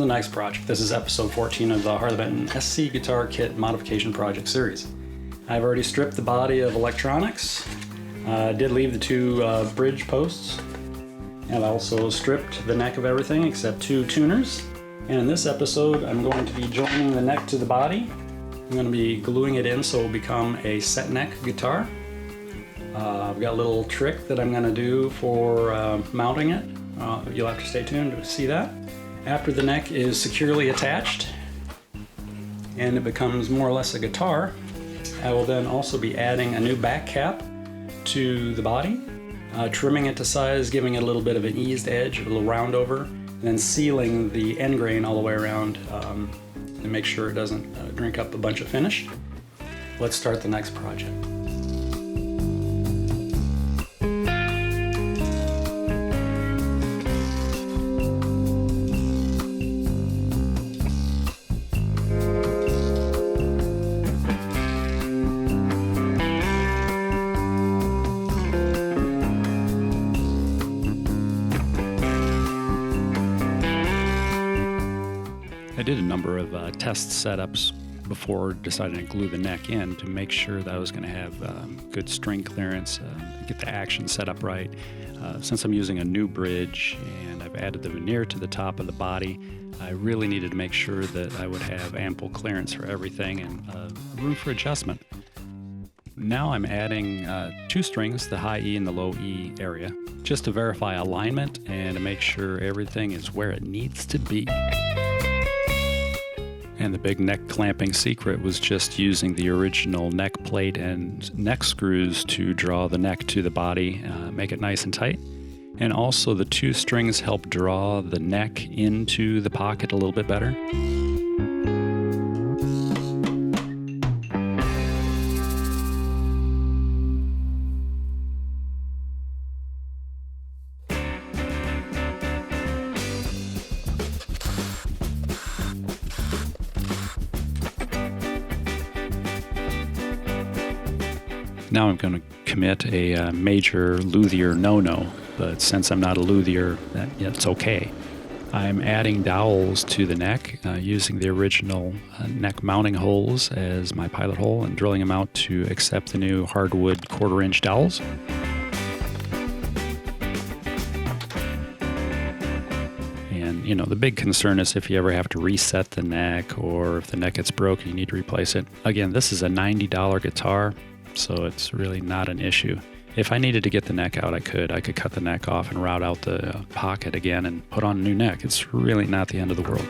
the next project. This is episode 14 of the Harley Benton SC Guitar Kit Modification Project Series. I've already stripped the body of electronics. Did leave the two bridge posts. I've also stripped the neck of everything except two tuners. And in this episode, I'm going to be joining the neck to the body. I'm going to be gluing it in so it will become a set neck guitar. I've got a little trick that I'm going to do for mounting it. You'll have to stay tuned to see that. After the neck is securely attached and it becomes more or less a guitar, I will then also be adding a new back cap to the body, trimming it to size, giving it a little bit of an eased edge, a little round over, and then sealing the end grain all the way around to make sure it doesn't drink up a bunch of finish. Let's start the next project. I did a number of test setups before deciding to glue the neck in to make sure that I was going to have good string clearance, get the action set up right. Since I'm using a new bridge and I've added the veneer to the top of the body, I really needed to make sure that I would have ample clearance for everything and room for adjustment. Now I'm adding two strings, the high E and the low E area, just to verify alignment and to make sure everything is where it needs to be. And the big neck clamping secret was just using the original neck plate and neck screws to draw the neck to the body, make it nice and tight. And also the two strings help draw the neck into the pocket a little bit better. Now I'm going to commit a major luthier no-no, but since I'm not a luthier, it's okay. I'm adding dowels to the neck using the original neck mounting holes as my pilot hole and drilling them out to accept the new hardwood 1/4-inch dowels. And you know, the big concern is if you ever have to reset the neck or if the neck gets broken, you need to replace it. Again, this is a $90 guitar. So it's really not an issue. If I needed to get the neck out, I could cut the neck off and route out the pocket again and put on a new neck. It's really not the end of the world.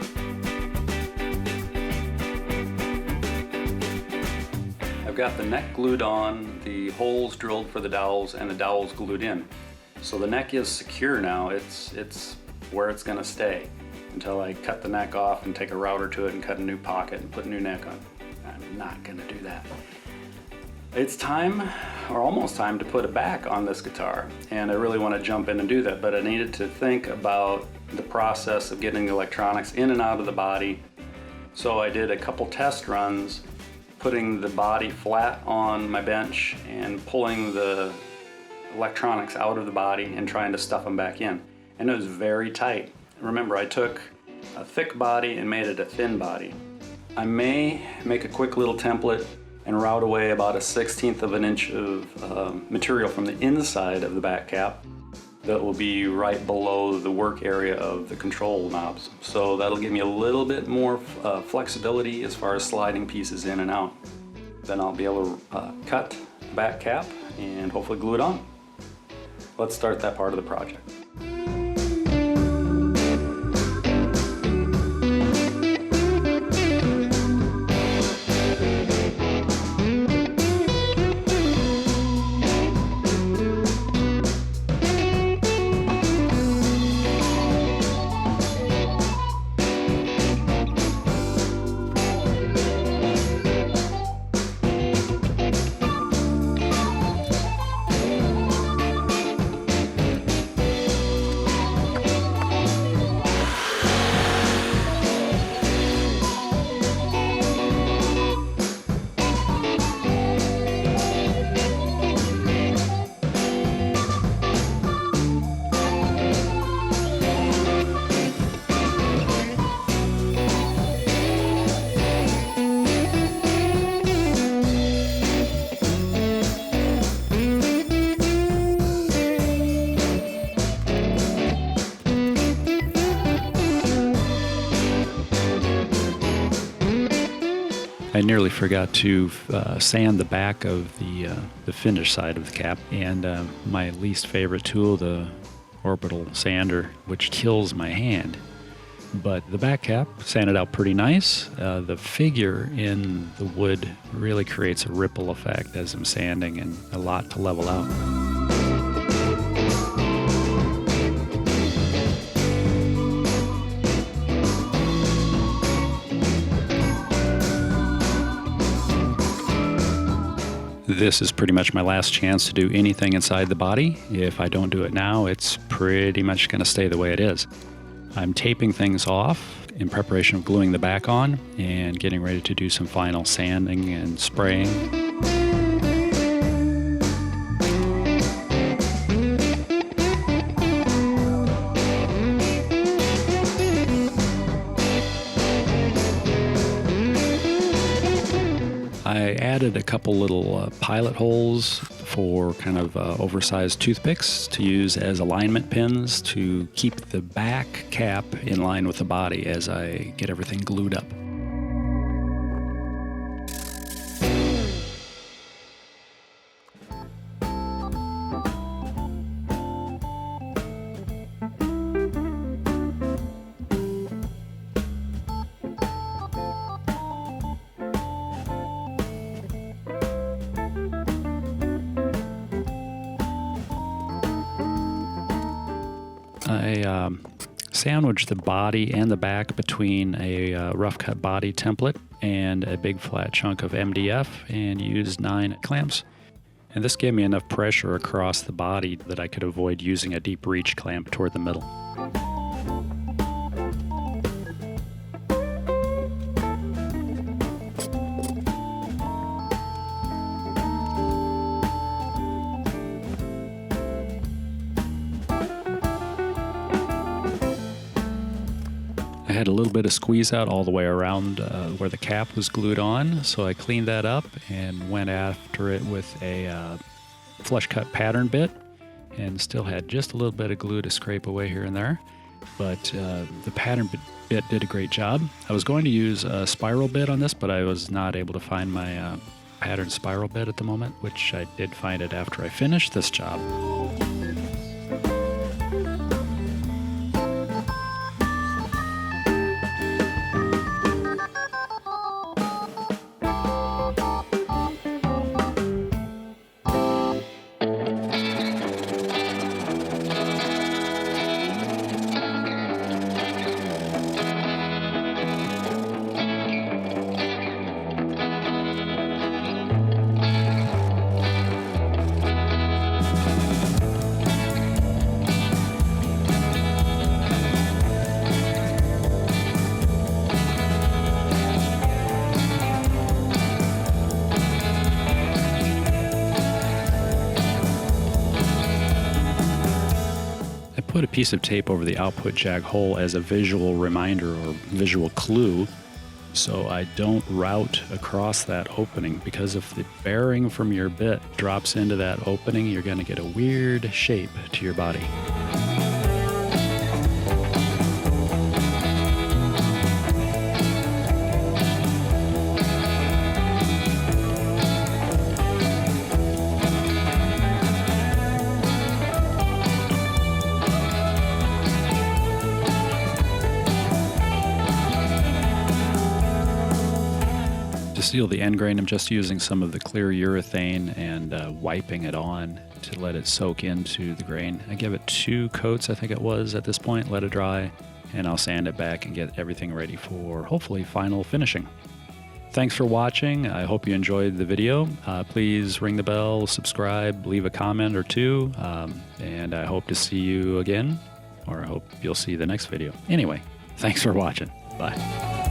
I've got the neck glued on, the holes drilled for the dowels, and the dowels glued in. So the neck is secure now. It's where it's going to stay until I cut the neck off and take a router to it and cut a new pocket and put a new neck on. I'm not going to do that. It's time, or almost time, to put a back on this guitar, and I really want to jump in and do that, but I needed to think about the process of getting the electronics in and out of the body. So I did a couple test runs, putting the body flat on my bench and pulling the electronics out of the body and trying to stuff them back in. And it was very tight. Remember, I took a thick body and made it a thin body. I may make a quick little template and route away about 1/16 of an inch of material from the inside of the back cap that will be right below the work area of the control knobs. So that'll give me a little bit more flexibility as far as sliding pieces in and out. Then I'll be able to cut the back cap and hopefully glue it on. Let's start that part of the project. I nearly forgot to sand the back of the finish side of the cap, and my least favorite tool, the orbital sander, which kills my hand. But the back cap sanded out pretty nice. The figure in the wood really creates a ripple effect as I'm sanding, and a lot to level out. This is pretty much my last chance to do anything inside the body. If I don't do it now, it's pretty much going to stay the way it is. I'm taping things off in preparation of gluing the back on and getting ready to do some final sanding and spraying. I added a couple little pilot holes for kind of oversized toothpicks to use as alignment pins to keep the back cap in line with the body as I get everything glued up. I sandwiched the body and the back between a rough cut body template and a big flat chunk of MDF and used 9 clamps. And this gave me enough pressure across the body that I could avoid using a deep reach clamp toward the middle. I had a little bit of squeeze out all the way around where the cap was glued on, so I cleaned that up and went after it with a flush cut pattern bit, and still had just a little bit of glue to scrape away here and there, but the pattern bit did a great job. I was going to use a spiral bit on this, but I was not able to find my pattern spiral bit at the moment, which I did find it after I finished this job. Put a piece of tape over the output jack hole as a visual reminder or visual clue so I don't route across that opening, because if the bearing from your bit drops into that opening, you're going to get a weird shape to your body. To seal the end grain, I'm just using some of the clear urethane and wiping it on to let it soak into the grain. I give it 2 coats, I think it was, at this point, let it dry, and I'll sand it back and get everything ready for, hopefully, final finishing. Thanks for watching. I hope you enjoyed the video. Please ring the bell, subscribe, leave a comment or 2, and I hope to see you again, or I hope you'll see the next video. Anyway, thanks for watching. Bye.